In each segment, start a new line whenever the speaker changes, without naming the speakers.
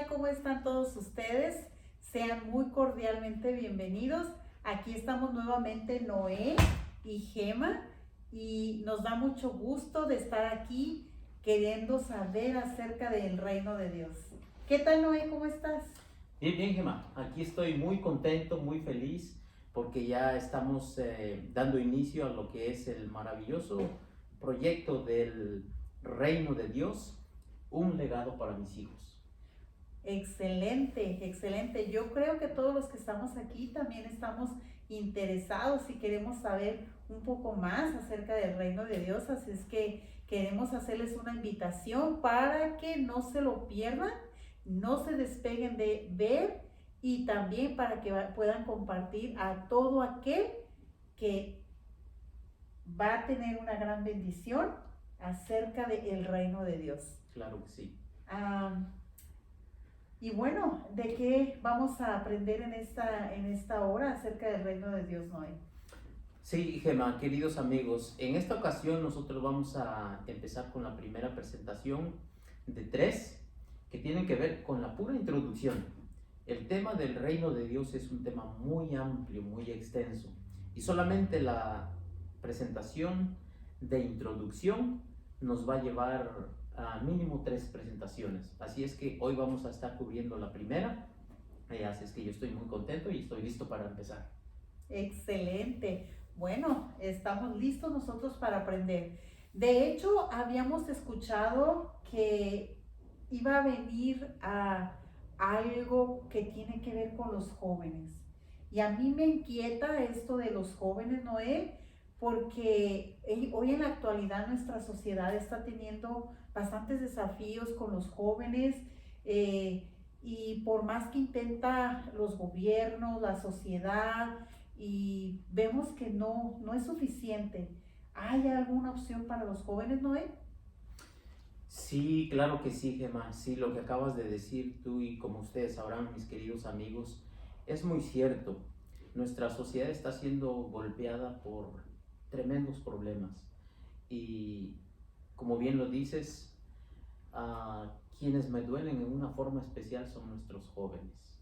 ¿Cómo están todos ustedes? Sean muy cordialmente bienvenidos. Aquí estamos nuevamente Noé y Gema y nos da mucho gusto de estar aquí queriendo saber acerca del reino de Dios. ¿Qué tal, Noé? ¿Cómo estás?
Bien, bien, Gemma. Aquí estoy muy contento, muy feliz, porque ya estamos dando inicio a lo que es el maravilloso proyecto del reino de Dios, un legado para mis hijos.
Excelente, excelente. Yo creo que todos los que estamos aquí también estamos interesados y queremos saber un poco más acerca del reino de Dios, así es que queremos hacerles una invitación para que no se lo pierdan, no se despeguen de ver y también para que puedan compartir a todo aquel que va a tener una gran bendición acerca del reino de Dios.
Claro que sí.
Ah, y bueno, ¿de qué vamos a aprender en esta hora acerca del reino de Dios, Noé?
Sí, Gemma, queridos amigos, en esta ocasión nosotros vamos a empezar con la primera presentación de tres que tienen que ver con la pura introducción. El tema del reino de Dios es un tema muy amplio, muy extenso, y solamente la presentación de introducción nos va a llevar a mínimo 3 presentaciones. Así es que hoy vamos a estar cubriendo la primera, así es que yo estoy muy contento y estoy listo para empezar.
Excelente. Bueno, estamos listos nosotros para aprender. De hecho, habíamos escuchado que iba a venir a algo que tiene que ver con los jóvenes. Y a mí me inquieta esto de los jóvenes, Noé, porque hoy en la actualidad nuestra sociedad está teniendo bastantes desafíos con los jóvenes. Y por más que intenta los gobiernos, la sociedad, y vemos que no es suficiente. ¿Hay alguna opción para los jóvenes, Noé?
Sí, claro que sí, Gemma. Sí, lo que acabas de decir tú y como ustedes sabrán, mis queridos amigos, es muy cierto. Nuestra sociedad está siendo golpeada por tremendos problemas y, como bien lo dices, a quienes me duelen en una forma especial son nuestros jóvenes.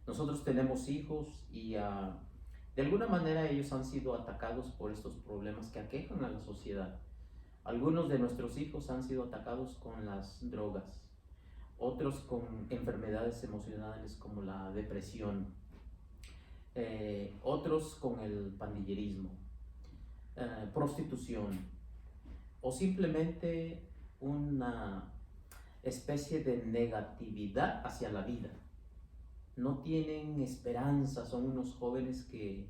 Nosotros tenemos hijos y de alguna manera ellos han sido atacados por estos problemas que aquejan a la sociedad. Algunos de nuestros hijos han sido atacados con las drogas, otros con enfermedades emocionales como la depresión, otros con el pandillerismo, prostitución o simplemente una especie de negatividad hacia la vida. No tienen esperanza, son unos jóvenes que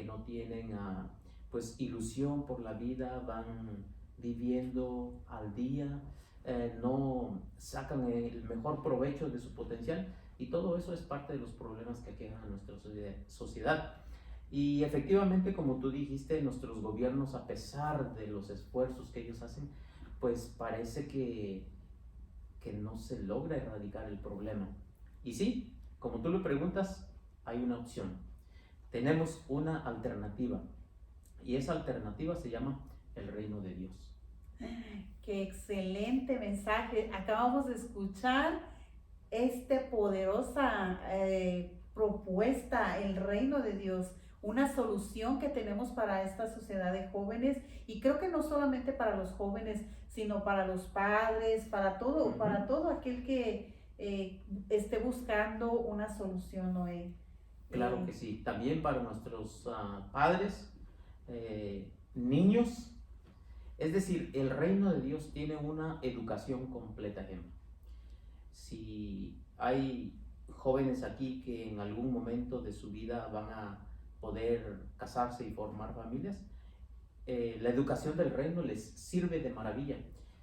no tienen pues ilusión por la vida, van viviendo al día, no sacan el mejor provecho de su potencial y todo eso es parte de los problemas que aquejan a nuestra sociedad. Y efectivamente, como tú dijiste, nuestros gobiernos, a pesar de los esfuerzos que ellos hacen, pues parece que no se logra erradicar el problema. Y sí, como tú lo preguntas, hay una opción. Tenemos una alternativa y esa alternativa se llama el reino de Dios.
Qué excelente mensaje. Acabamos de escuchar esta poderosa propuesta, el reino de Dios, una solución que tenemos para esta sociedad de jóvenes y creo que no solamente para los jóvenes, sino para los padres, para todo aquel que esté buscando una solución, Noé.
Claro que sí, también para nuestros padres, niños. Es decir, el reino de Dios tiene una educación completa, Gemma. Si hay jóvenes aquí que en algún momento de su vida van a poder casarse y formar familias, la educación del reino les sirve de maravilla.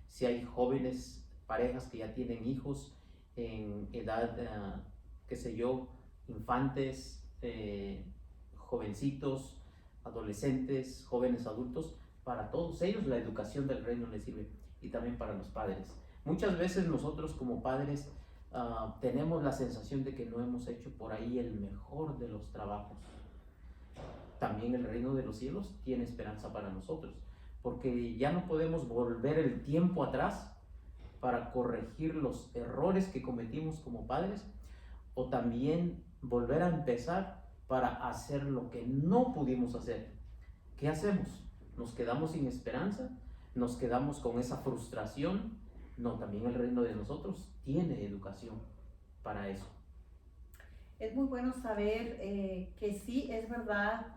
Si hay jóvenes, parejas que ya tienen hijos en edad, qué sé yo, infantes, jovencitos, adolescentes, jóvenes adultos, para todos ellos la educación del reino les sirve y también para los padres. Muchas veces nosotros como padres tenemos la sensación de que no hemos hecho por ahí el mejor de los trabajos. También el reino de los cielos tiene esperanza para nosotros, porque ya no podemos volver el tiempo atrás para corregir los errores que cometimos como padres, o también volver a empezar para hacer lo que no pudimos hacer. ¿Qué hacemos? ¿Nos quedamos sin esperanza? ¿Nos quedamos con esa frustración? No, también el reino de nosotros tiene educación para eso.
Es muy bueno saber que sí, es verdad,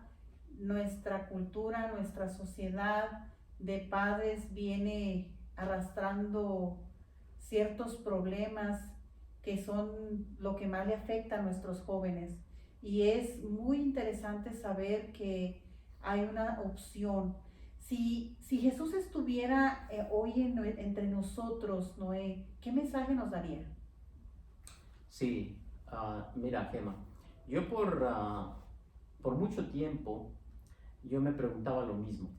nuestra cultura, nuestra sociedad de padres viene arrastrando ciertos problemas que son lo que más le afecta a nuestros jóvenes. Y es muy interesante saber que hay una opción. Si Jesús estuviera hoy entre nosotros, Noé, ¿qué mensaje nos daría?
Sí, mira, Gemma, yo por mucho tiempo yo me preguntaba lo mismo.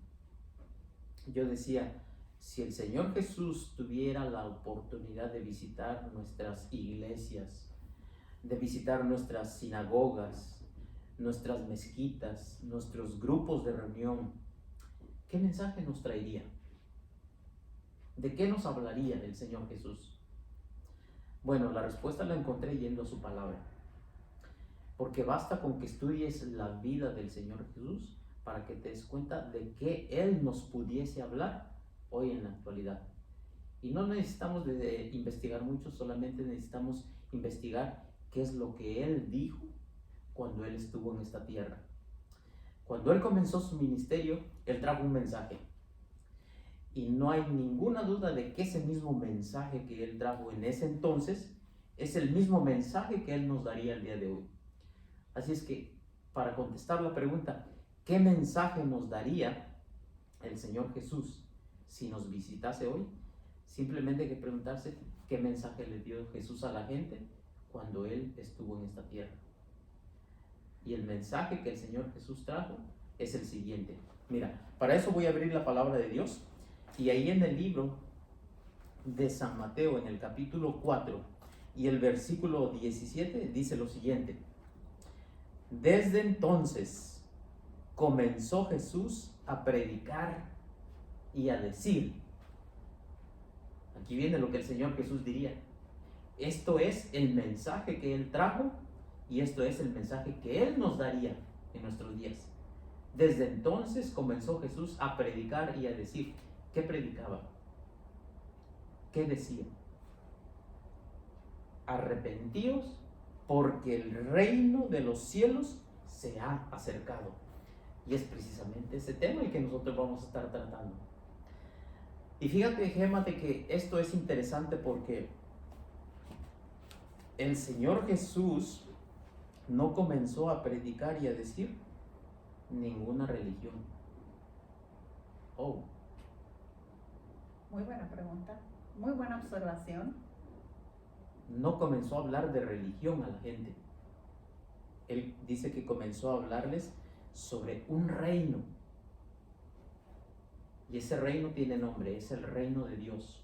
Yo decía, si el Señor Jesús tuviera la oportunidad de visitar nuestras iglesias, de visitar nuestras sinagogas, nuestras mezquitas, nuestros grupos de reunión, ¿qué mensaje nos traería? ¿De qué nos hablaría el Señor Jesús? Bueno, la respuesta la encontré yendo a su palabra. Porque basta con que estudies la vida del Señor Jesús para que te des cuenta de que Él nos pudiese hablar hoy en la actualidad. Y no necesitamos de investigar mucho, solamente necesitamos investigar qué es lo que Él dijo cuando Él estuvo en esta tierra. Cuando Él comenzó su ministerio, Él trajo un mensaje. Y no hay ninguna duda de que ese mismo mensaje que Él trajo en ese entonces es el mismo mensaje que Él nos daría el día de hoy. Así es que, para contestar la pregunta, ¿qué mensaje nos daría el Señor Jesús si nos visitase hoy? Simplemente hay que preguntarse qué mensaje le dio Jesús a la gente cuando Él estuvo en esta tierra. Y el mensaje que el Señor Jesús trajo es el siguiente. Mira, para eso voy a abrir la palabra de Dios. Y ahí en el libro de San Mateo, en el capítulo 4 y el versículo 17, dice lo siguiente. Desde entonces comenzó Jesús a predicar y a decir. Aquí viene lo que el Señor Jesús diría. Esto es el mensaje que Él trajo y esto es el mensaje que Él nos daría en nuestros días. Desde entonces comenzó Jesús a predicar y a decir. ¿Qué predicaba? ¿Qué decía? Arrepentíos porque el reino de los cielos se ha acercado. Y es precisamente ese tema el que nosotros vamos a estar tratando. Y fíjate, Gemma, de que esto es interesante porque el Señor Jesús no comenzó a predicar y a decir ninguna religión. Oh.
Muy buena pregunta, muy buena observación.
No comenzó a hablar de religión a la gente. Él dice que comenzó a hablarles sobre un reino. Y ese reino tiene nombre, es el reino de Dios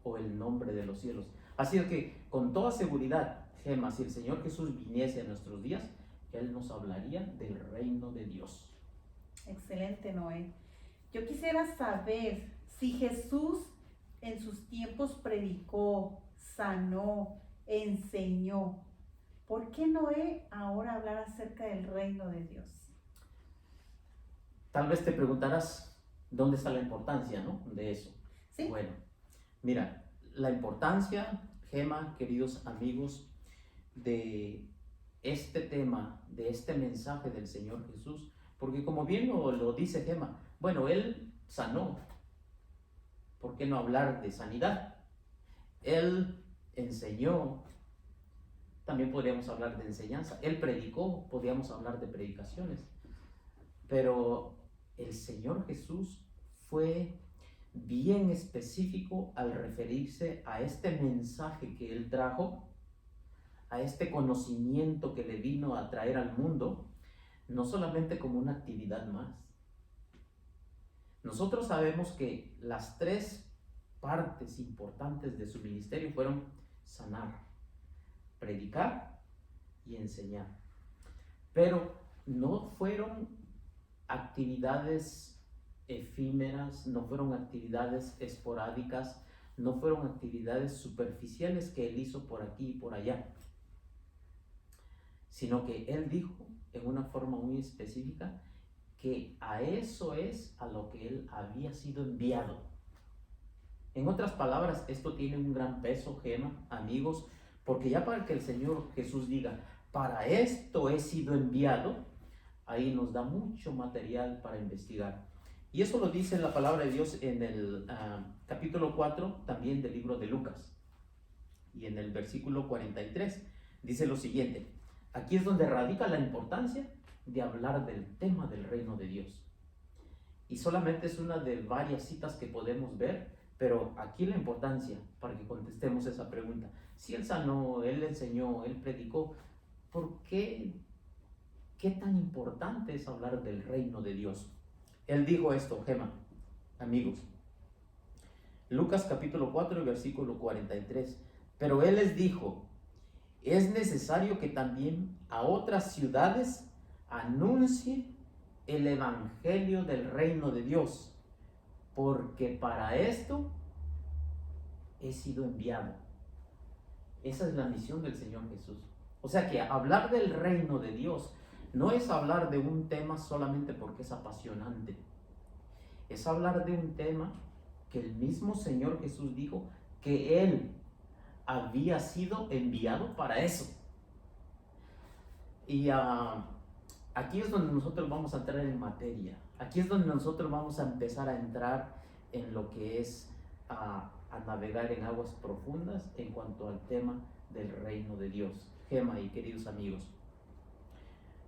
o el nombre de los cielos. Así que con toda seguridad, Gemma, si el Señor Jesús viniese a nuestros días, Él nos hablaría del reino de Dios.
Excelente, Noé. Yo quisiera saber si Jesús en sus tiempos predicó, sanó, enseñó. ¿Por qué Noé ahora hablar acerca del reino de Dios?
Tal vez te preguntarás dónde está la importancia, ¿no? De eso.
¿Sí?
Bueno, mira, la importancia, Gemma, queridos amigos, de este tema, de este mensaje del Señor Jesús, porque como bien lo dice Gemma, bueno, Él sanó. ¿Por qué no hablar de sanidad? Él enseñó, también podríamos hablar de enseñanza. Él predicó, podríamos hablar de predicaciones. Pero el Señor Jesús fue bien específico al referirse a este mensaje que Él trajo, a este conocimiento que le vino a traer al mundo, no solamente como una actividad más. Nosotros sabemos que las tres partes importantes de su ministerio fueron sanar, predicar y enseñar. Pero no fueron actividades efímeras, no fueron actividades esporádicas, no fueron actividades superficiales que él hizo por aquí y por allá, sino que él dijo en una forma muy específica que a eso es a lo que él había sido enviado. En otras palabras, esto tiene un gran peso, Gema, amigos, porque ya para que el Señor Jesús diga, para esto he sido enviado, ahí nos da mucho material para investigar. Y eso lo dice la palabra de Dios en el capítulo 4 también del libro de Lucas. Y en el versículo 43 dice lo siguiente. Aquí es donde radica la importancia de hablar del tema del reino de Dios. Y solamente es una de varias citas que podemos ver, pero aquí la importancia para que contestemos esa pregunta. Si él sanó, él enseñó, él predicó, ¿por qué? ¿Qué tan importante es hablar del reino de Dios? Él dijo esto, Gema, amigos. Lucas capítulo 4, versículo 43. Pero él les dijo, es necesario que también a otras ciudades anuncie el evangelio del reino de Dios, porque para esto he sido enviado. Esa es la misión del Señor Jesús. O sea que hablar del reino de Dios no es hablar de un tema solamente porque es apasionante. Es hablar de un tema que el mismo Señor Jesús dijo que Él había sido enviado para eso. Y aquí es donde nosotros vamos a entrar en materia. Aquí es donde nosotros vamos a empezar a entrar en lo que es a navegar en aguas profundas en cuanto al tema del reino de Dios. Gema y queridos amigos,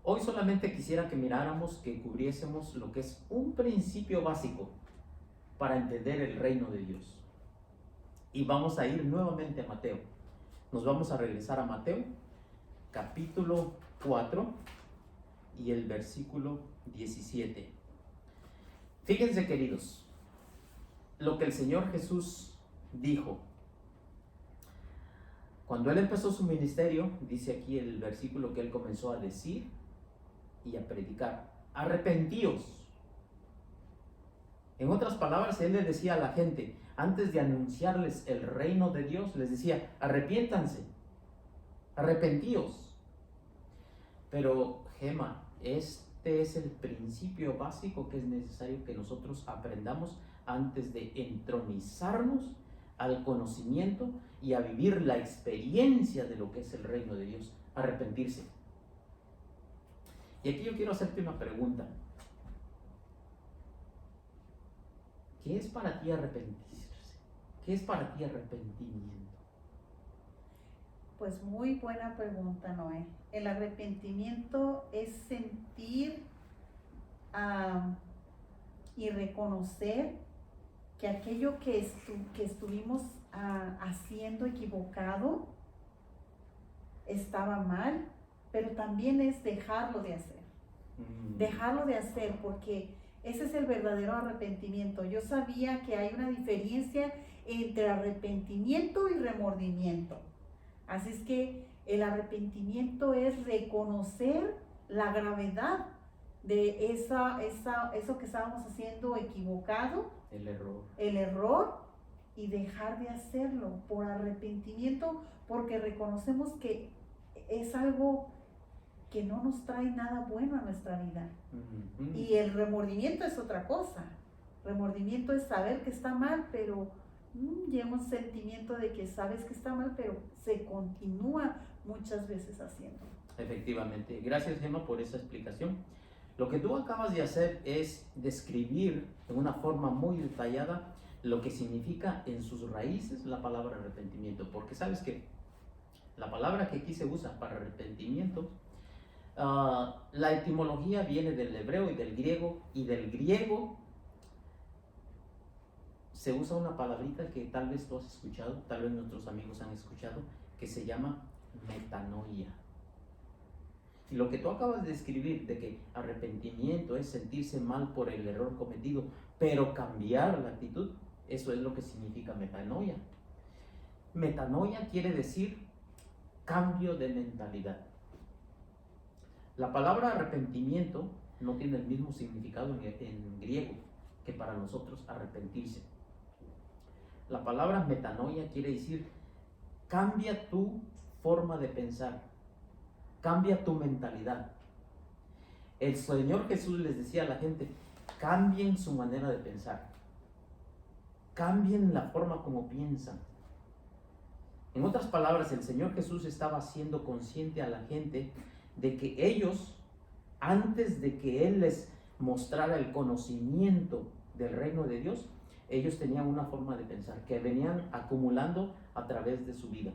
hoy solamente quisiera que miráramos, que cubriésemos lo que es un principio básico para entender el reino de Dios. Y vamos a ir nuevamente a Mateo. Nos vamos a regresar a Mateo, capítulo 4 y el versículo 17. Fíjense, queridos, lo que el Señor Jesús dijo. Cuando Él empezó su ministerio, dice aquí el versículo que Él comenzó a decir y a predicar: arrepentíos. En otras palabras, Él le decía a la gente, antes de anunciarles el reino de Dios, les decía, arrepiéntanse, arrepentíos. Pero, Gema, este es el principio básico que es necesario que nosotros aprendamos antes de entronizarnos al conocimiento y a vivir la experiencia de lo que es el reino de Dios, arrepentirse. Y aquí yo quiero hacerte una pregunta. ¿Qué es para ti arrepentirse? ¿Qué es para ti arrepentimiento?
Pues muy buena pregunta, Noé. El arrepentimiento es sentir y reconocer que aquello que estuvimos haciendo equivocado estaba mal, pero también es dejarlo de hacer. Dejarlo de hacer, porque ese es el verdadero arrepentimiento. Yo sabía que hay una diferencia entre arrepentimiento y remordimiento. Así es que el arrepentimiento es reconocer la gravedad de eso que estábamos haciendo equivocado, el error, y dejar de hacerlo por arrepentimiento, porque reconocemos que es algo que no nos trae nada bueno a nuestra vida. Y el remordimiento es otra cosa. Remordimiento es saber que está mal, pero llega un sentimiento de que sabes que está mal, pero se continúa muchas veces haciendo.
Efectivamente. Gracias, Gema, por esa explicación. Lo que tú acabas de hacer es describir de una forma muy detallada lo que significa en sus raíces la palabra arrepentimiento, porque sabes que la palabra que aquí se usa para arrepentimiento, la etimología viene del hebreo y del griego se usa una palabrita que tal vez tú has escuchado, tal vez nuestros amigos han escuchado, que se llama metanoia. Y lo que tú acabas de describir, de que arrepentimiento es sentirse mal por el error cometido, pero cambiar la actitud, eso es lo que significa metanoia. Metanoia quiere decir cambio de mentalidad. La palabra arrepentimiento no tiene el mismo significado en griego que para nosotros arrepentirse. La palabra metanoia quiere decir cambia tu forma de pensar, cambia tu mentalidad. El Señor Jesús les decía a la gente, cambien su manera de pensar, cambien la forma como piensan. En otras palabras, el Señor Jesús estaba haciendo consciente a la gente de que ellos, antes de que Él les mostrara el conocimiento del reino de Dios, ellos tenían una forma de pensar que venían acumulando a través de su vida,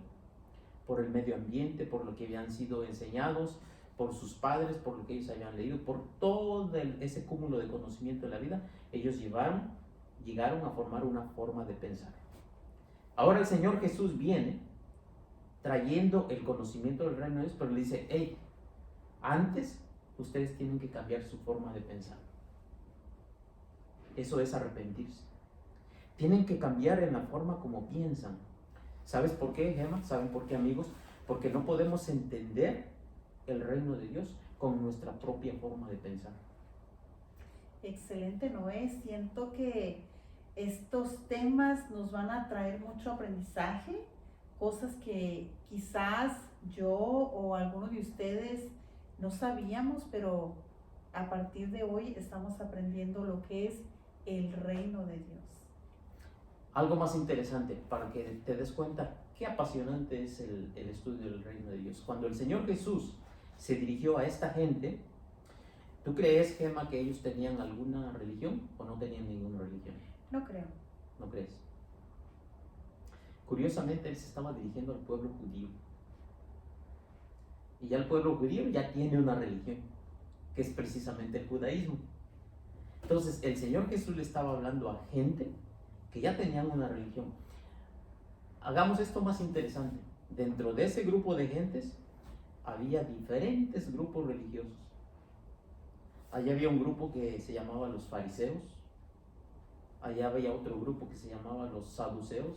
por el medio ambiente, por lo que habían sido enseñados, por sus padres, por lo que ellos habían leído, por todo ese cúmulo de conocimiento de la vida, ellos llegaron a formar una forma de pensar. Ahora el Señor Jesús viene trayendo el conocimiento del reino de Dios, pero le dice, hey, antes ustedes tienen que cambiar su forma de pensar. Eso es arrepentirse. Tienen que cambiar en la forma como piensan. ¿Sabes por qué, Gemma? ¿Saben por qué, amigos? Porque no podemos entender el reino de Dios con nuestra propia forma de pensar.
Excelente, Noé. Siento que estos temas nos van a traer mucho aprendizaje, cosas que quizás yo o algunos de ustedes no sabíamos, pero a partir de hoy estamos aprendiendo lo que es el reino de Dios.
Algo más interesante para que te des cuenta qué apasionante es el estudio del reino de Dios. Cuando el Señor Jesús se dirigió a esta gente, ¿tú crees, Gemma, que ellos tenían alguna religión o no tenían ninguna religión?
No creo.
¿No crees? Curiosamente, Él se estaba dirigiendo al pueblo judío. Y ya el pueblo judío ya tiene una religión, que es precisamente el judaísmo. Entonces, el Señor Jesús le estaba hablando a gente que ya tenían una religión. Hagamos esto más interesante. Dentro de ese grupo de gentes había diferentes grupos religiosos. Allá había un grupo que se llamaba los fariseos. Allá había otro grupo que se llamaba los saduceos.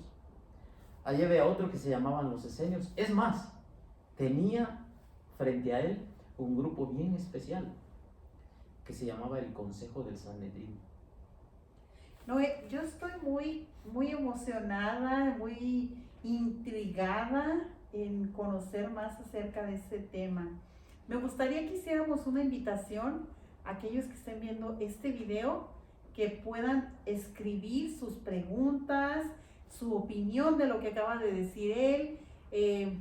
Allá había otro que se llamaban los esenios. Es más, tenía frente a él un grupo bien especial que se llamaba el Consejo del Sanedrín.
Noé, yo estoy muy emocionada, muy intrigada en conocer más acerca de este tema. Me gustaría que hiciéramos una invitación a aquellos que estén viendo este video, que puedan escribir sus preguntas, su opinión de lo que acaba de decir él,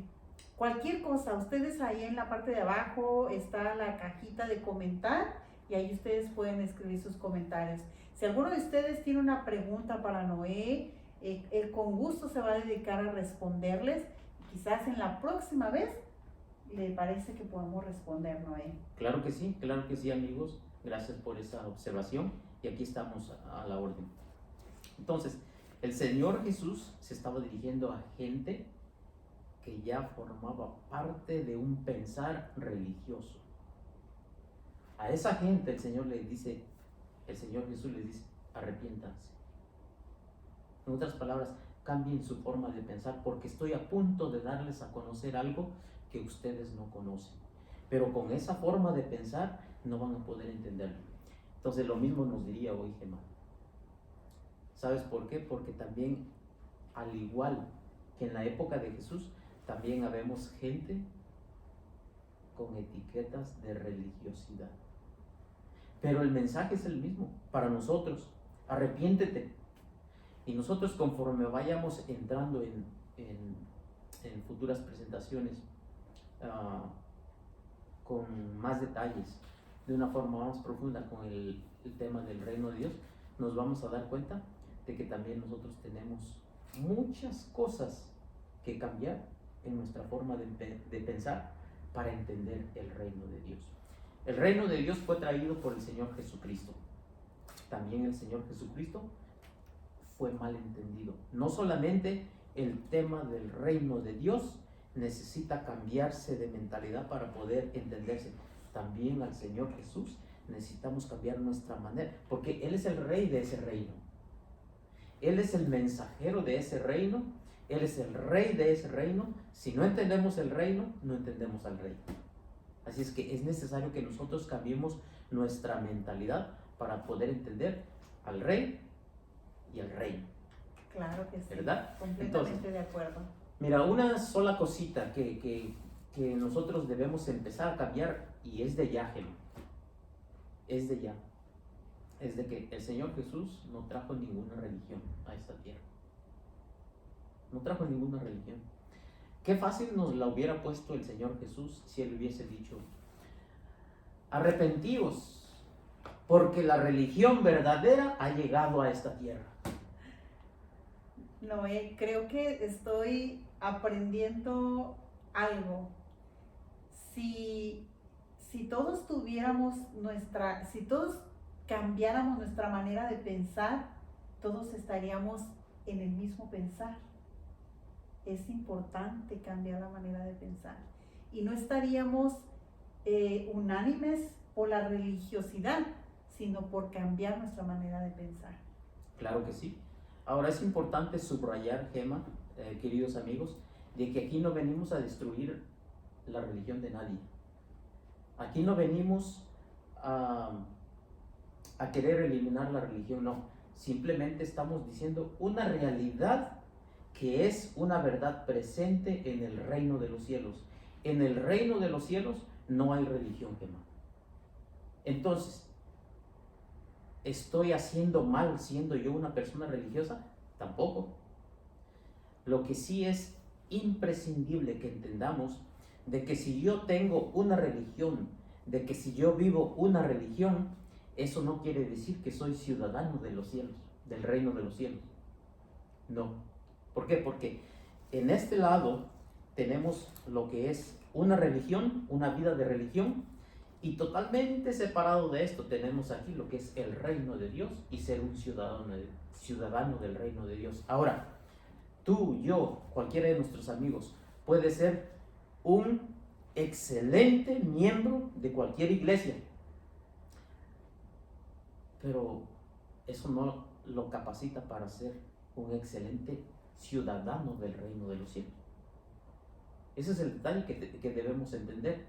cualquier cosa. Ustedes ahí en la parte de abajo está la cajita de comentar y ahí ustedes pueden escribir sus comentarios. Si alguno de ustedes tiene una pregunta para Noé, él con gusto se va a dedicar a responderles. Quizás en la próxima vez le parece que podemos responder, Noé.
Claro que sí, amigos. Gracias por esa observación y aquí estamos a la orden. Entonces, el Señor Jesús se estaba dirigiendo a gente que ya formaba parte de un pensar religioso. A esa gente el Señor Jesús les dice, arrepiéntanse. En otras palabras, cambien su forma de pensar porque estoy a punto de darles a conocer algo que ustedes no conocen. Pero con esa forma de pensar no van a poder entenderlo. Entonces lo mismo nos diría hoy Gemma. ¿Sabes por qué? Porque también, al igual que en la época de Jesús, también habemos gente con etiquetas de religiosidad. Pero el mensaje es el mismo para nosotros. Arrepiéntete. Y nosotros, conforme vayamos entrando en futuras presentaciones con más detalles, de una forma más profunda con el tema del reino de Dios, nos vamos a dar cuenta de que también nosotros tenemos muchas cosas que cambiar en nuestra forma de pensar para entender el reino de Dios. El reino de Dios fue traído por el Señor Jesucristo. También el Señor Jesucristo fue mal entendido. No solamente el tema del reino de Dios necesita cambiarse de mentalidad para poder entenderse, también al Señor Jesús necesitamos cambiar nuestra manera, porque Él es el rey de ese reino. Él es el mensajero de ese reino. Él es el rey de ese reino. Si no entendemos el reino, no entendemos al rey. Así es que es necesario que nosotros cambiemos nuestra mentalidad para poder entender al rey y al reino.
Claro que sí.
¿Verdad?
Completamente
Entonces,
de acuerdo.
mira, una sola cosita que nosotros debemos empezar a cambiar, y es de ya, Gema, es de ya, es de que el Señor Jesús no trajo ninguna religión a esta tierra. No trajo ninguna religión. Qué fácil nos la hubiera puesto el Señor Jesús si Él hubiese dicho: arrepentíos, porque la religión verdadera ha llegado a esta tierra.
No, creo que estoy aprendiendo algo. Si, si todos tuviéramos si todos cambiáramos nuestra manera de pensar, todos estaríamos en el mismo pensar. Es importante cambiar la manera de pensar. Y no estaríamos unánimes por la religiosidad, sino por cambiar nuestra manera de pensar.
Claro que sí. Ahora es importante subrayar, Gema, queridos amigos, de que aquí no venimos a destruir la religión de nadie. Aquí no venimos a querer eliminar la religión, no. Simplemente estamos diciendo una realidad que es una verdad presente en el reino de los cielos. En el reino de los cielos no hay religión, Gema. Entonces, ¿estoy haciendo mal siendo yo una persona religiosa? Tampoco. Lo que sí es imprescindible que entendamos de que si yo tengo una religión, de que si yo vivo una religión, eso no quiere decir que soy ciudadano de los cielos, del reino de los cielos. No. ¿Por qué? Porque en este lado tenemos lo que es una religión, una vida de religión, y totalmente separado de esto tenemos aquí lo que es el reino de Dios y ser un ciudadano del reino de Dios. Ahora, tú, yo, cualquiera de nuestros amigos puede ser un excelente miembro de cualquier iglesia, pero eso no lo capacita para ser un excelente ciudadano del reino de los cielos. Ese es el detalle que debemos entender.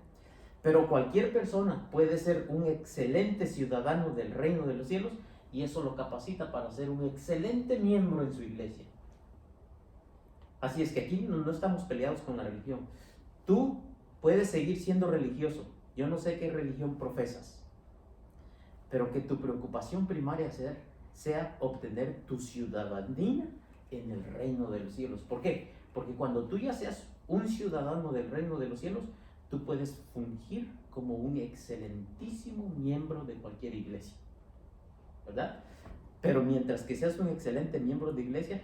Pero cualquier persona puede ser un excelente ciudadano del reino de los cielos, y eso lo capacita para ser un excelente miembro en su iglesia. Así es que aquí no estamos peleados con la religión. Tú puedes seguir siendo religioso. Yo no sé qué religión profesas, pero que tu preocupación primaria sea obtener tu ciudadanía en el reino de los cielos. ¿Por qué? Porque cuando tú ya seas un ciudadano del reino de los cielos, tú puedes fungir como un excelentísimo miembro de cualquier iglesia, ¿verdad? Pero mientras que seas un excelente miembro de iglesia,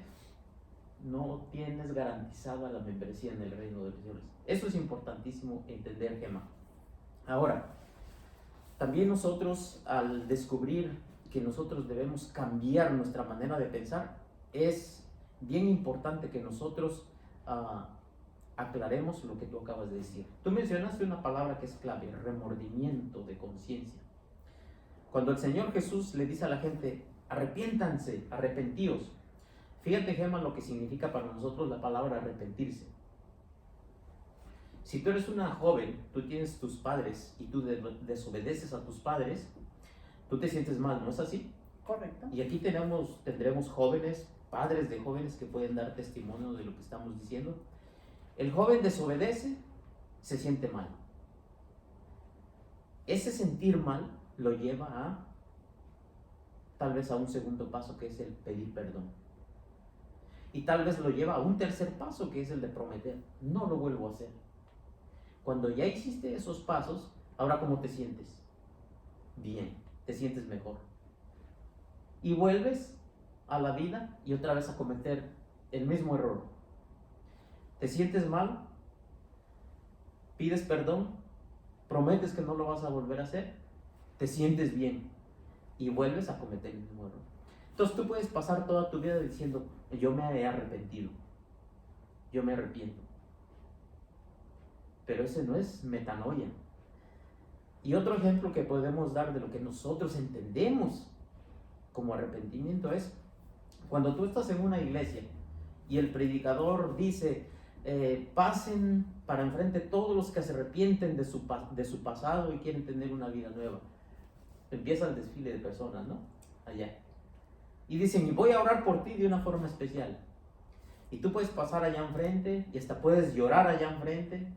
no tienes garantizada la membresía en el reino de los cielos. Eso es importantísimo entender, Gema. Ahora, también nosotros, al descubrir que nosotros debemos cambiar nuestra manera de pensar, es bien importante que nosotros aclaremos lo que tú acabas de decir. Tú mencionaste una palabra que es clave: remordimiento de conciencia. Cuando el Señor Jesús le dice a la gente: arrepiéntanse, arrepentíos. Fíjate, Gema, lo que significa para nosotros la palabra arrepentirse. Si tú eres una joven, tú tienes tus padres y tú desobedeces a tus padres, tú te sientes mal, ¿no es así?
Correcto.
Y aquí tendremos jóvenes, padres de jóvenes que pueden dar testimonio de lo que estamos diciendo. El joven desobedece, se siente mal. Ese sentir mal lo lleva tal vez a un segundo paso, que es el pedir perdón. Y tal vez lo lleva a un tercer paso, que es el de prometer: no lo vuelvo a hacer. Cuando ya hiciste esos pasos, ahora ¿cómo te sientes? Bien, te sientes mejor. Y vuelves a la vida y otra vez a cometer el mismo error. Te sientes mal, pides perdón, prometes que no lo vas a volver a hacer, te sientes bien y vuelves a cometer el mismo error. Entonces tú puedes pasar toda tu vida diciendo: yo me he arrepentido, yo me arrepiento. Pero ese no es metanoia. Y otro ejemplo que podemos dar de lo que nosotros entendemos como arrepentimiento es cuando tú estás en una iglesia y el predicador dice: pasen para enfrente todos los que se arrepienten de su pasado y quieren tener una vida nueva. Empieza el desfile de personas, ¿no? Allá. y dicen, y voy a orar por ti de una forma especial. Y tú puedes pasar allá enfrente y hasta puedes llorar allá enfrente.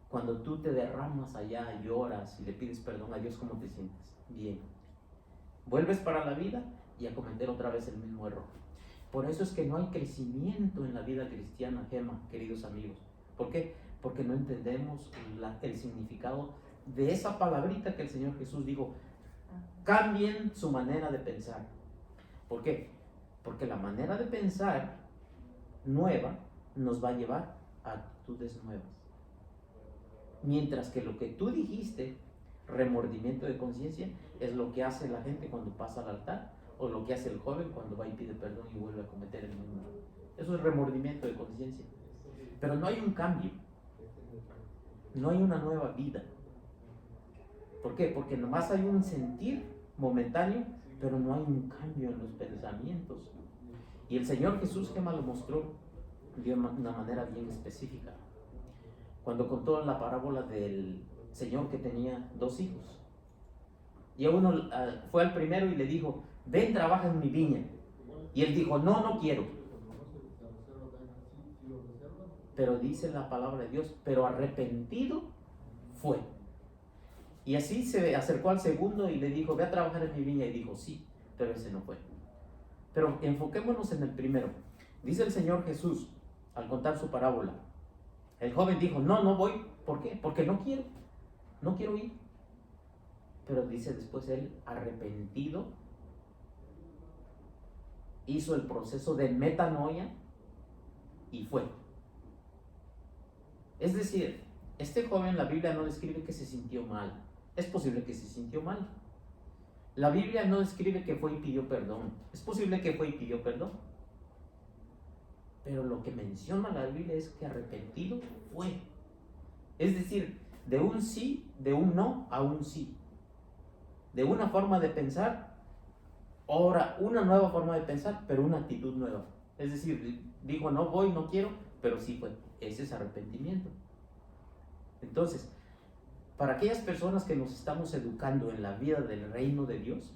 Cuando tú te derramas allá, lloras y le pides perdón a Dios, ¿cómo te sientes? Bien. Vuelves para la vida y a cometer otra vez el mismo error. Por eso es que no hay crecimiento en la vida cristiana, Gema, queridos amigos. ¿Por qué? Porque no entendemos el significado de esa palabrita que el Señor Jesús dijo. Cambien su manera de pensar. ¿Por qué? Porque la manera de pensar nueva nos va a llevar a actitudes nuevas. Mientras que lo que tú dijiste, remordimiento de conciencia, es lo que hace la gente cuando pasa al altar, o lo que hace el joven cuando va y pide perdón y vuelve a cometer el mismo error. Eso es remordimiento de conciencia. Pero no hay un cambio, no hay una nueva vida. ¿Por qué? Porque nomás hay un sentir momentáneo, pero no hay un cambio en los pensamientos. Y el Señor Jesús, Gema, lo mostró de una manera bien específica. Cuando contó la parábola del señor que tenía 2 hijos. Y a uno fue al primero y le dijo, ven, trabaja en mi viña. Y él dijo, no, no quiero. Pero dice la palabra de Dios, pero arrepentido fue. Y así se acercó al segundo y le dijo, ve a trabajar en mi viña. Y dijo, sí, pero ese no fue. Pero enfoquémonos en el primero. Dice el Señor Jesús, al contar su parábola, el joven dijo, no, no voy. ¿Por qué? Porque no quiero ir. Pero dice después él, arrepentido, hizo el proceso de metanoia y fue. Es decir, este joven, la Biblia no describe que se sintió mal. Es posible que se sintió mal. La Biblia no describe que fue y pidió perdón. Es posible que fue y pidió perdón. Pero lo que menciona la Biblia es que arrepentido fue. Es decir, de un sí, de un no a un sí. De una forma de pensar, ahora una nueva forma de pensar, pero una actitud nueva. Es decir, dijo no voy, no quiero, pero sí fue. Ese es arrepentimiento. Entonces, para aquellas personas que nos estamos educando en la vida del reino de Dios,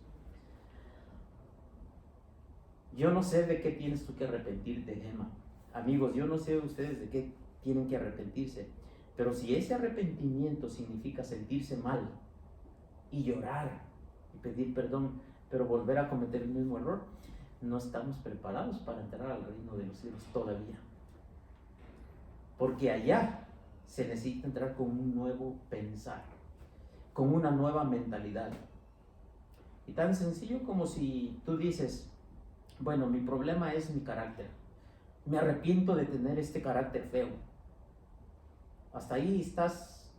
yo no sé de qué tienes tú que arrepentirte, Gema. Amigos, yo no sé ustedes de qué tienen que arrepentirse, pero si ese arrepentimiento significa sentirse mal y llorar y pedir perdón, pero volver a cometer el mismo error, no estamos preparados para entrar al reino de los cielos todavía. Porque allá se necesita entrar con un nuevo pensar, con una nueva mentalidad. Y tan sencillo como si tú dices, bueno, mi problema es mi carácter. Me arrepiento de tener este carácter feo. Hasta ahí estás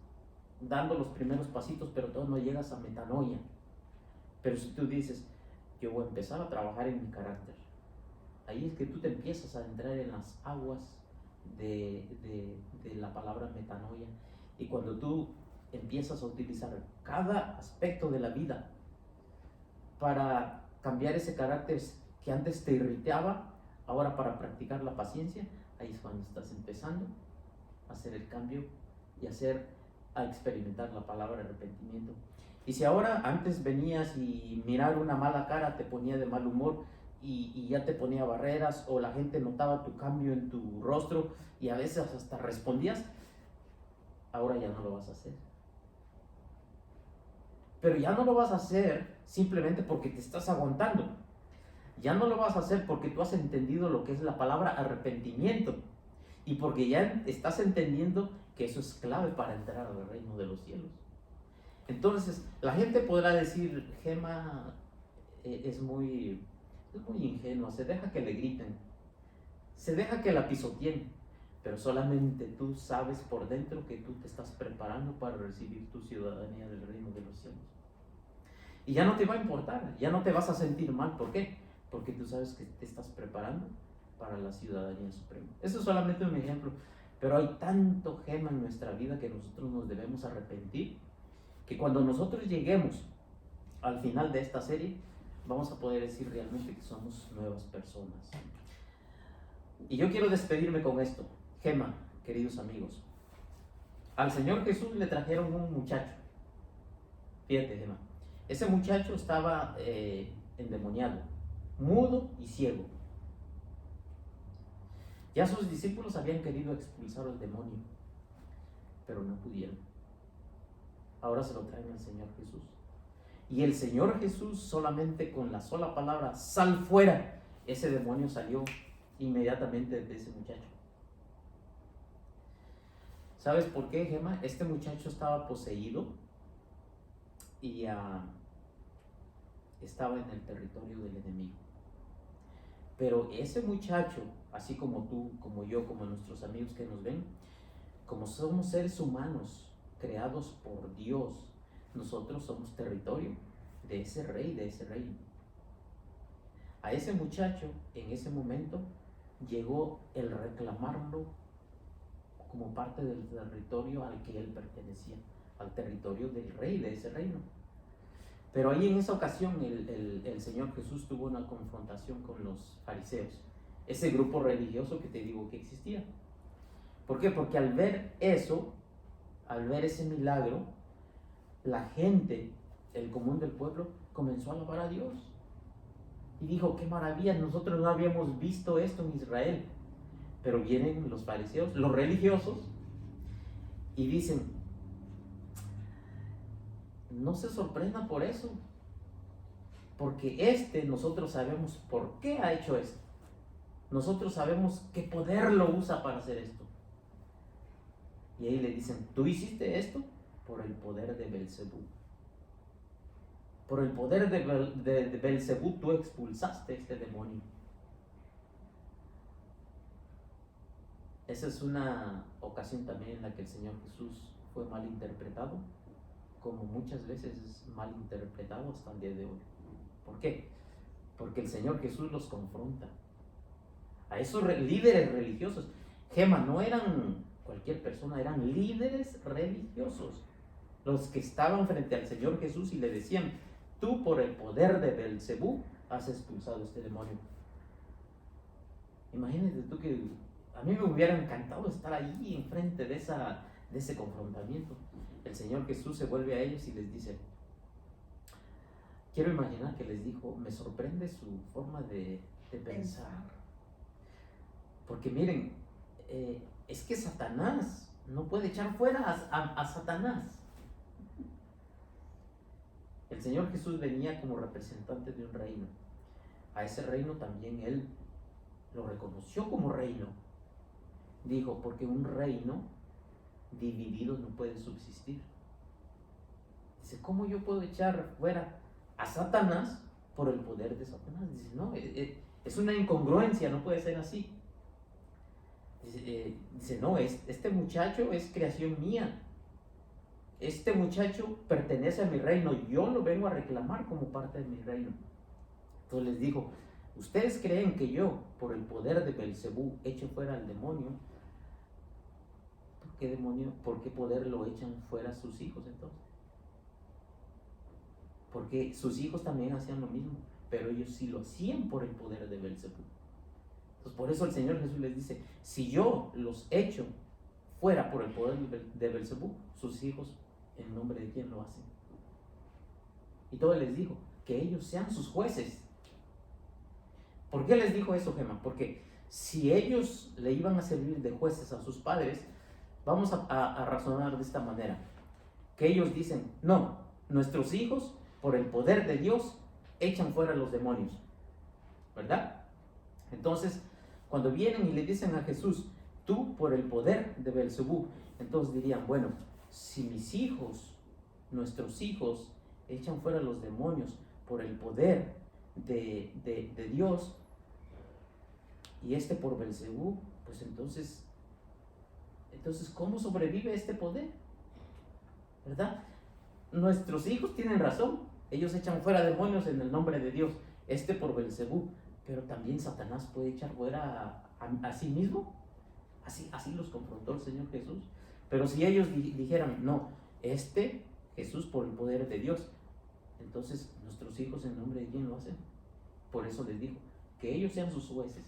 dando los primeros pasitos, pero todavía no llegas a metanoia. Pero si tú dices, yo voy a empezar a trabajar en mi carácter, ahí es que tú te empiezas a entrar en las aguas de la palabra metanoia. Y cuando tú empiezas a utilizar cada aspecto de la vida para cambiar ese carácter que antes te irritaba, ahora para practicar la paciencia, ahí es cuando estás empezando a hacer el cambio y a experimentar la palabra arrepentimiento. Y si ahora antes venías y mirar una mala cara te ponía de mal humor y ya te ponía barreras, o la gente notaba tu cambio en tu rostro y a veces hasta respondías, ahora ya no lo vas a hacer. Pero ya no lo vas a hacer simplemente porque te estás aguantando. Ya no lo vas a hacer porque tú has entendido lo que es la palabra arrepentimiento y porque ya estás entendiendo que eso es clave para entrar al reino de los cielos. Entonces, la gente podrá decir, Gema es muy ingenua, se deja que le griten, se deja que la pisoteen, pero solamente tú sabes por dentro que tú te estás preparando para recibir tu ciudadanía del reino de los cielos. Y ya no te va a importar, ya no te vas a sentir mal. ¿Por qué? Porque tú sabes que te estás preparando para la ciudadanía suprema. Eso es solamente un ejemplo, pero hay tanto, Gema, en nuestra vida que nosotros nos debemos arrepentir, que cuando nosotros lleguemos al final de esta serie, vamos a poder decir realmente que somos nuevas personas. Y yo quiero despedirme con esto. Gema, queridos amigos, al Señor Jesús le trajeron un muchacho. Fíjate, Gema, ese muchacho estaba endemoniado. mudo y ciego. Ya sus discípulos habían querido expulsar al demonio, pero no pudieron. Ahora se lo traen al Señor Jesús. Y el Señor Jesús, solamente con la sola palabra, sal fuera, ese demonio salió inmediatamente de ese muchacho. ¿Sabes por qué, Gemma? Este muchacho estaba poseído y estaba en el territorio del enemigo. Pero ese muchacho, así como tú, como yo, como nuestros amigos que nos ven, como somos seres humanos creados por Dios, nosotros somos territorio de ese rey, de ese reino. A ese muchacho, en ese momento, llegó el reclamarlo como parte del territorio al que él pertenecía, al territorio del rey de ese reino. Pero ahí en esa ocasión el Señor Jesús tuvo una confrontación con los fariseos, ese grupo religioso que te digo que existía. ¿Por qué? Porque al ver eso, al ver ese milagro, la gente, el común del pueblo, comenzó a alabar a Dios. Y dijo, qué maravilla, nosotros no habíamos visto esto en Israel. Pero vienen los fariseos, los religiosos, y dicen, no se sorprendan por eso, porque nosotros sabemos por qué ha hecho esto. Nosotros sabemos qué poder lo usa para hacer esto. Y ahí le dicen, ¿tú hiciste esto? Por el poder de Belcebú. Por el poder de Belcebú tú expulsaste este demonio. Esa es una ocasión también en la que el Señor Jesús fue mal interpretado, como muchas veces es mal interpretado hasta el día de hoy. ¿Por qué? Porque el Señor Jesús los confronta. A esos líderes religiosos, Gemma, no eran cualquier persona, eran líderes religiosos los que estaban frente al Señor Jesús y le decían, tú por el poder de Belcebú has expulsado este demonio. Imagínate tú que a mí me hubiera encantado estar ahí enfrente de ese confrontamiento. El Señor Jesús se vuelve a ellos y les dice, quiero imaginar que les dijo, me sorprende su forma de pensar. Porque miren, es que Satanás no puede echar fuera a Satanás. El Señor Jesús venía como representante de un reino. A ese reino también Él lo reconoció como reino. Dijo, porque un reino dividido no puede subsistir. Dice, ¿cómo yo puedo echar fuera a Satanás por el poder de Satanás? Dice, no, es una incongruencia, no puede ser así. Dice, no, este muchacho es creación mía. Este muchacho pertenece a mi reino, yo lo vengo a reclamar como parte de mi reino. Entonces les dijo, ¿ustedes creen que yo, por el poder de Belcebú, echo fuera al demonio? ¿Por qué demonio? ¿Por qué poder lo echan fuera sus hijos entonces? Porque sus hijos también hacían lo mismo, pero ellos sí lo hacían por el poder de Belcebú. Entonces por eso el Señor Jesús les dice, si yo los echo fuera por el poder de Belcebú, sus hijos, ¿en nombre de quién lo hacen? Y todo les dijo, que ellos sean sus jueces. ¿Por qué les dijo eso, Gemma? Porque si ellos le iban a servir de jueces a sus padres, vamos a razonar de esta manera. Que ellos dicen, no, nuestros hijos, por el poder de Dios, echan fuera a los demonios. ¿Verdad? Entonces, cuando vienen y le dicen a Jesús, tú por el poder de Belcebú, entonces dirían, bueno, si mis hijos, nuestros hijos, echan fuera a los demonios por el poder de Dios, y por Belcebú, pues entonces, ¿cómo sobrevive este poder? ¿Verdad? Nuestros hijos tienen razón, ellos echan fuera demonios en el nombre de Dios, por Belcebú, pero también Satanás puede echar fuera a sí mismo. Así los confrontó el Señor Jesús. Pero si ellos dijeran, no, Jesús por el poder de Dios, entonces nuestros hijos en nombre de quién lo hacen. Por eso les dijo, que ellos sean sus jueces.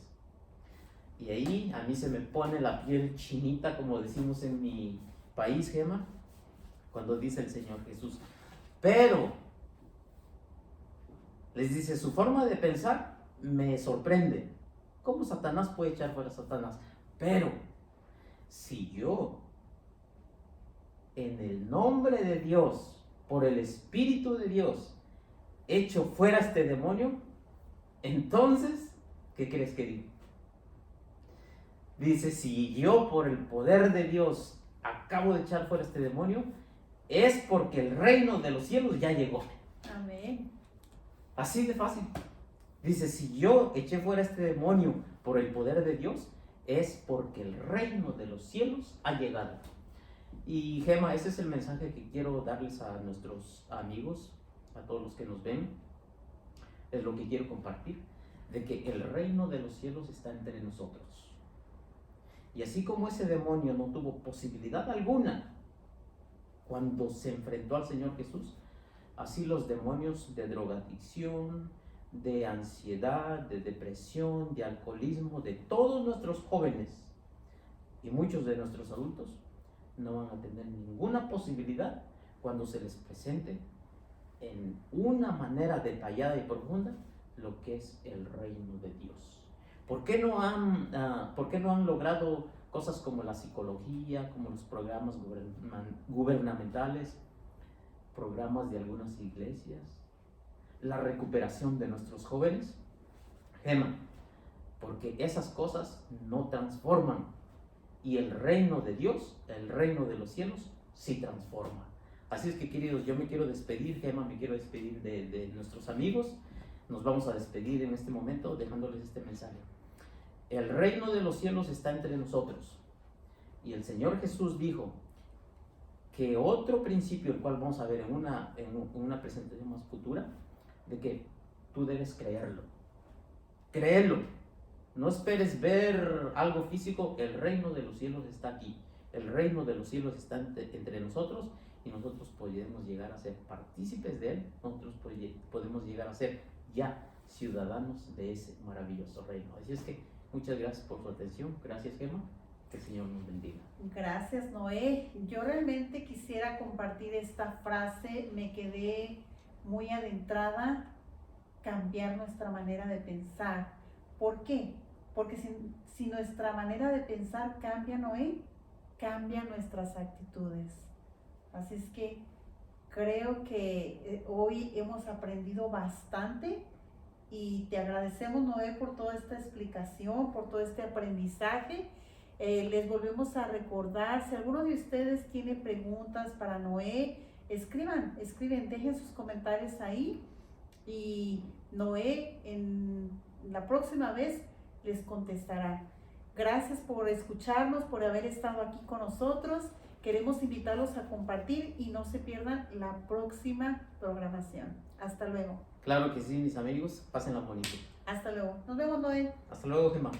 Y ahí a mí se me pone la piel chinita, como decimos en mi país, Gemma, cuando dice el Señor Jesús. Pero les dice, su forma de pensar me sorprende. ¿Cómo Satanás puede echar fuera a Satanás? Pero si yo, en el nombre de Dios, por el Espíritu de Dios, echo fuera a este demonio, entonces, ¿qué crees que digo? Dice, si yo por el poder de Dios acabo de echar fuera a este demonio, es porque el reino de los cielos ya llegó.
Amén.
Así de fácil. Dice, si yo eché fuera a este demonio por el poder de Dios, es porque el reino de los cielos ha llegado. Y Gema, ese es el mensaje que quiero darles a nuestros amigos, a todos los que nos ven. Es lo que quiero compartir, de que el reino de los cielos está entre nosotros. Y así como ese demonio no tuvo posibilidad alguna cuando se enfrentó al Señor Jesús, así los demonios de drogadicción, de ansiedad, de depresión, de alcoholismo, de todos nuestros jóvenes y muchos de nuestros adultos, no van a tener ninguna posibilidad cuando se les presente en una manera detallada y profunda lo que es el reino de Dios. ¿Por qué no han logrado cosas como la psicología, como los programas gubernamentales, programas de algunas iglesias, la recuperación de nuestros jóvenes? Gema, porque esas cosas no transforman, y el reino de Dios, el reino de los cielos, sí transforma. Así es que, queridos, yo me quiero despedir, Gema, me quiero despedir de nuestros amigos. Nos vamos a despedir en este momento dejándoles este mensaje. El reino de los cielos está entre nosotros. Y el Señor Jesús dijo que otro principio, el cual vamos a ver en una presentación más futura, de que tú debes creerlo. Créelo. No esperes ver algo físico. El reino de los cielos está aquí. El reino de los cielos está entre nosotros, y nosotros podemos llegar a ser partícipes de él. Nosotros podemos llegar a ser ya ciudadanos de ese maravilloso reino. Así es que muchas gracias por su atención. Gracias, Gema. Que el Señor nos bendiga.
Gracias, Noé. Yo realmente quisiera compartir esta frase. Me quedé muy adentrada. Cambiar nuestra manera de pensar. ¿Por qué? Porque si nuestra manera de pensar cambia, Noé, cambian nuestras actitudes. Así es que creo que hoy hemos aprendido bastante, y te agradecemos, Noé, por toda esta explicación, por todo este aprendizaje. Les volvemos a recordar, si alguno de ustedes tiene preguntas para Noé, escriben, dejen sus comentarios ahí, y Noé en la próxima vez les contestará. Gracias por escucharnos, por haber estado aquí con nosotros. Queremos invitarlos a compartir y no se pierdan la próxima programación. Hasta luego.
Claro que sí, mis amigos. Pásenla bonito.
Hasta luego. Nos vemos, Noé.
Hasta luego, Gemma.